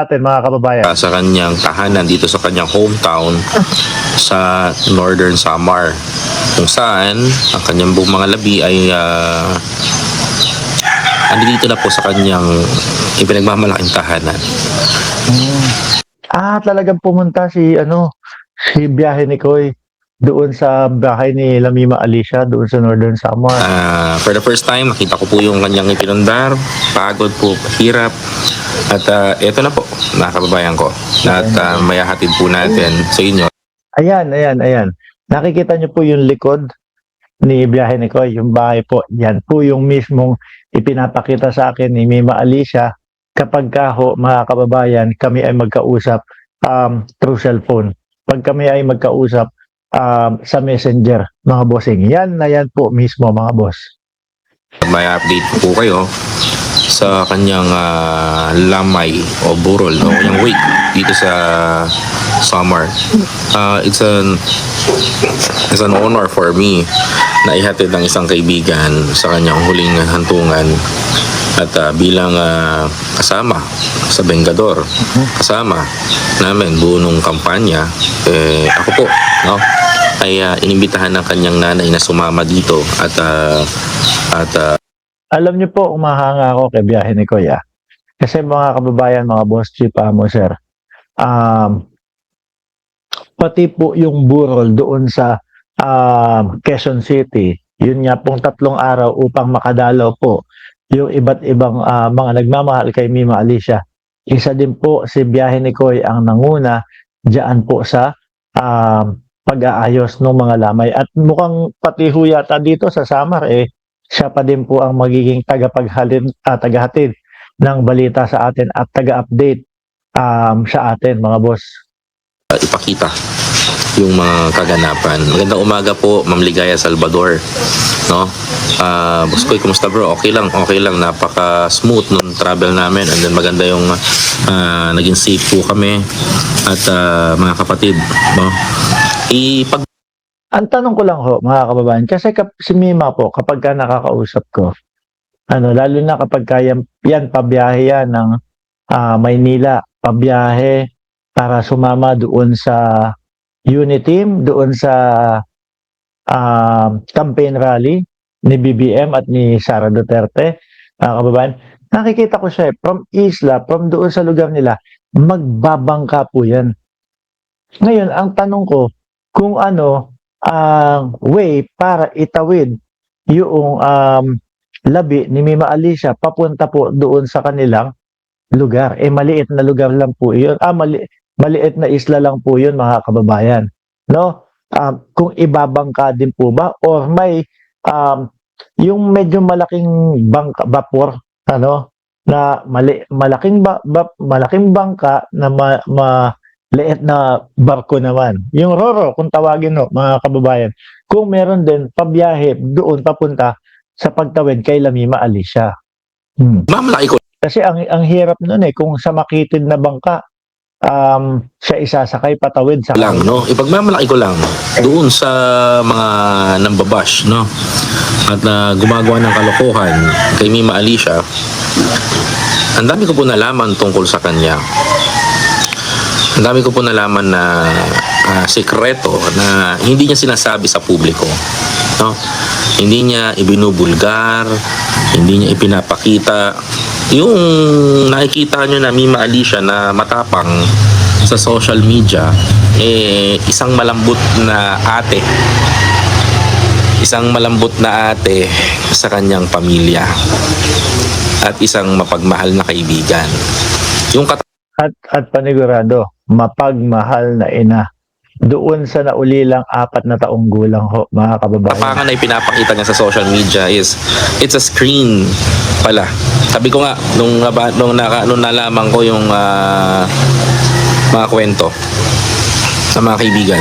Atin mga kababayan. Sa kanyang tahanan dito sa kanyang hometown sa Northern Samar, kung saan ang kanyang buong mga labi ay andito na po sa kanyang ipinagmamalaking tahanan. Talagang pumunta si Biyahe ni Koy doon sa bahay ni Lamima Alicia doon sa Northern Samar. For the first time, nakita ko po yung kanyang ipinundar, pagod po, hirap. At eto na po, mga kababayan ko. At mayahatid po natin sa inyo. Ayan. Nakikita niyo po yung likod ni Biyahe ni Koy, yung bahay po. Yan po yung mismong ipinapakita sa akin ni Mima Alicia kapag mga kababayan, kami ay magkausap through cellphone. Pag kami ay magkausap sa messenger, mga bossing. Yan po mismo, mga boss. May update po kayo sa kanyang lamay o burol o kanyang wake dito sa Samar. It's an honor for me na ihatid ng isang kaibigan sa kanyang huling hantungan at bilang kasama sa Bengador, kasama namin buo nung kampanya, ako po ay inimbitahan ng kanyang nanay na sumama dito at alam niyo po, umahanga ako kay Biyahe ni Koy. Kasi mga kababayan, mga boss chief, mo sir, pati po yung burol doon sa Quezon City, yun nga pong 3 araw upang makadalaw po yung iba't ibang mga nagmamahal kay Mima Alicia. Isa din po si Biyahe ni Koy ang nanguna diyan po sa pag-aayos ng mga lamay. At mukhang pati ho yata dito sa Samar siya pa din po ang magiging tagahatid ng balita sa atin at taga-update sa atin, mga boss. Ipakita yung mga kaganapan. Magandang umaga po, Ma'am Ligaya Salvador. Boss Koy, kumusta bro? Okay lang. Napaka-smooth nung travel namin. And then maganda yung naging safe po kami. At mga kapatid, Ang tanong ko lang ho, mga kababayan, kasi si Mima po, kapag ka nakakausap ko, lalo na kapag yan pabiyahe yan ng Maynila, pabiyahe para sumama doon sa Uniteam, doon sa campaign rally ni BBM at ni Sara Duterte, mga kababayan, nakikita ko siya from Isla, from doon sa lugar nila, magbabangka po yan. Ngayon, ang tanong ko, kung ang way para itawid yung labi ni Mima Alicia papunta po doon sa kanilang lugar. Maliit na lugar lang po yun. Maliit na isla lang po yun, mga kababayan. Kung ibabangka din po ba or may yung medyo malaking vapor, na malaking bangka na liit na barko naman. Yung Roro, kung tawagin mga kababayan. Kung meron din pabiyahe doon papunta sa pagtawid kay Lamima Alicia. Mamalaki ko Kasi ang hirap nun kung sa makitid na bangka, siya isasakay patawid sa lang, ipagmamalaki ko lang doon sa mga nambabash, at gumagawa ng kalokohan kay Mima Alicia. Ang dami ko po nalaman tungkol sa kanya. Ang dami ko po nalaman na sekreto na hindi niya sinasabi sa publiko. Hindi niya ibinubulgar, hindi niya ipinapakita. Yung nakikita nyo na Mima Alicia na matapang sa social media, isang malambot na ate. Isang malambot na ate sa kanyang pamilya. At isang mapagmahal na kaibigan. At panigurado, mapagmahal na ina. Doon sa naulilang 4 na taong gulang mga kababayan. Tapangan na ipinapakita niya sa social media it's a screen pala. Sabi ko nga, nung nalaman ko yung mga kwento sa mga kaibigan,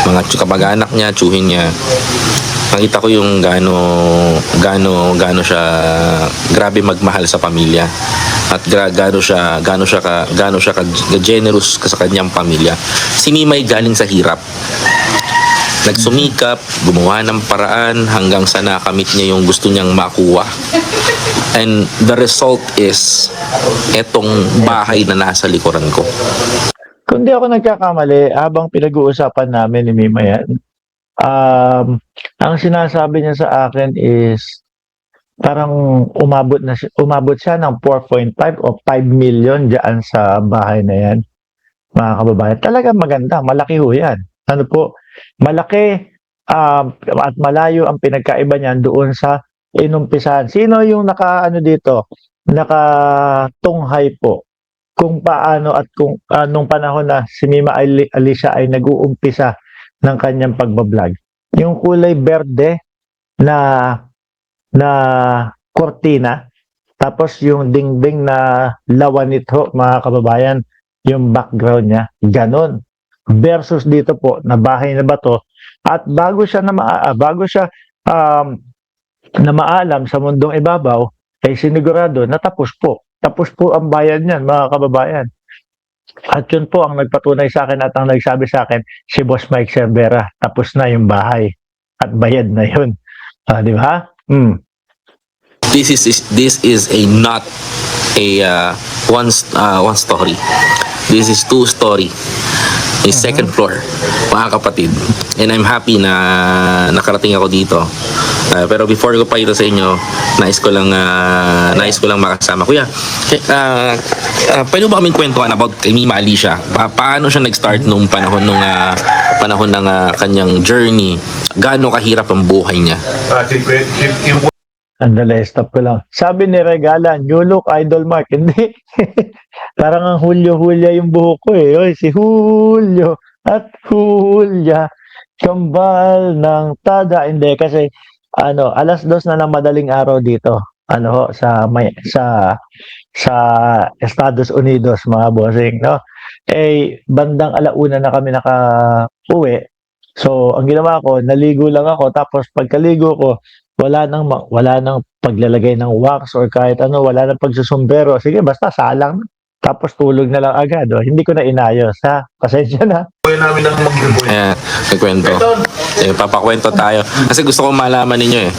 mga kamag-anak niya, tsuhin niya, nakita ko yung gaano siya grabe magmahal sa pamilya at gaano siya ka generous sa kanyang pamilya. Si Mimay galing sa hirap. Nagsumikap, gumawa ng paraan hanggang sa nakamit niya yung gusto niyang makuha. And the result is etong bahay na nasa likuran ko. Kung di ako nagkakamali, habang pinag-uusapan namin ni Mima yan, ang sinasabi niya sa akin is parang umabot siya ng 4.5 o 5 million diyan sa bahay na yan, mga kababayan. Talagang maganda, malaki ho yan. Ano po, malaki at malayo ang pinagkaiba niyan doon sa inumpisahan. Sino yung nakatunghay po kung paano at kung nung panahon na si Mima Alicia ay nag-uumpisa ng kanyang pagbablog? Yung kulay berde na kortina, tapos yung dingding na lawanit ho, mga kababayan, yung background niya, ganon. Versus dito po, na bahay na bato, at bago siya na maalam sa mundong ibabaw, ay sinigurado na tapos po. Tapos po ang bayan niyan, mga kababayan. At yun po ang nagpatunay sa akin at ang nagsabi sa akin, si Boss Mike Cervera, tapos na yung bahay. At bayad na yun. Di ba? This is a not a one story. This is two story. A second floor, mga kapatid. And I'm happy na nakarating ako dito. Pero before ko pa ito sa inyo, nais ko lang makasama. Kuya, pwede ba kaming kwentuhan about kay Mima Alicia? Paano siya nag-start nung panahon ng kanyang journey? Gaano kahirap ang buhay niya? Andala, stop ko lang. Sabi ni Regalan, new look, Idol Mark. Hindi. Parang ang Hulyo-Hulya yung buhok ko eh. Oy, si Hulyo at Hulya, kambal ng tada. Hindi, kasi alas 2 na ng madaling araw dito. Sa Estados Unidos, mga bossing, no? Bandang 1:00 na kami naka-uwi. So, ang ginawa ko, naligo lang ako, tapos pagkaligo ko, wala nang paglalagay ng wax or kahit ano, wala nang pagsusumbero. Sige, basta salang. Tapos tulog na lang agad. Hindi ko na inayos, ha? Pasensya na. Nagkwento. Papakwento tayo. Kasi gusto ko malaman ninyo eh.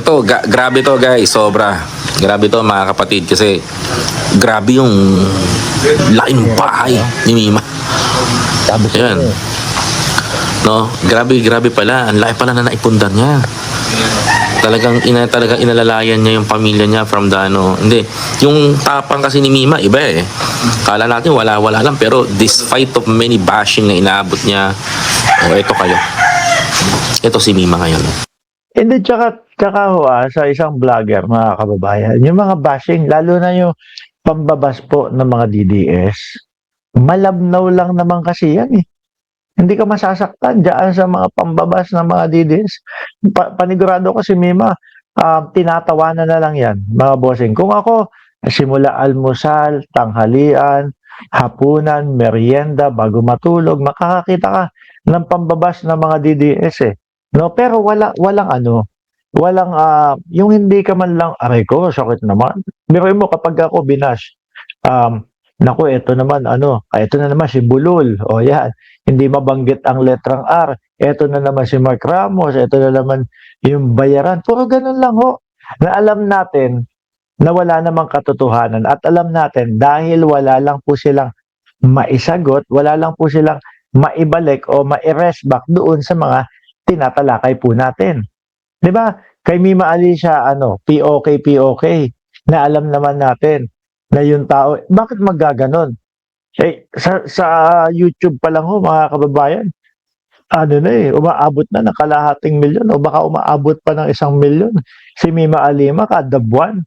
Ito, grabe to guys, sobra. Grabe to mga kapatid kasi grabe yung laking bahay ni Mima. Sabi ko, Yan. No, grabe pala. Ang laki pala na naipundan niya. Talagang inalalayan niya yung pamilya niya from the Hindi. Yung tapang kasi ni Mima, iba eh. Kala natin wala lang. Pero despite of many bashing na inaabot niya, eto kayo. Ito si Mima ngayon. Hindi, tsaka sa isang vlogger, mga kababayan, yung mga bashing, lalo na yung pambabas po ng mga DDS, malabnaw lang naman kasi yan eh. Hindi ka masasaktan dyan sa mga pambabas ng mga DDS. Panigurado ko si Mima, tinatawanan na lang yan, mga bossing. Kung ako, simula almusal, tanghalian, hapunan, merienda, bago matulog, makakakita ka ng pambabas ng mga DDS eh. No, pero walang yung hindi ka man lang, aray ko, sakit naman. Biruin mo kapag ako binash, naku, ito na naman si Bulol. O yan, hindi mabanggit ang letrang R. Ito na naman si Mark Ramos. Ito na naman yung bayaran. Puro ganun lang ho. Na alam natin na wala namang katotohanan. At alam natin dahil wala lang po silang maisagot, wala lang po silang maibalik o ma-erase back doon sa mga tinatalakay po natin. 'Di ba? Kay Mima Alicia, POK, na alam naman natin na yung tao, bakit magaganon? Sa YouTube pa lang ho, mga kababayan, umaabot na ng kalahating milyon o baka umaabot pa ng 1 milyon. Si Mima Alima kada buwan.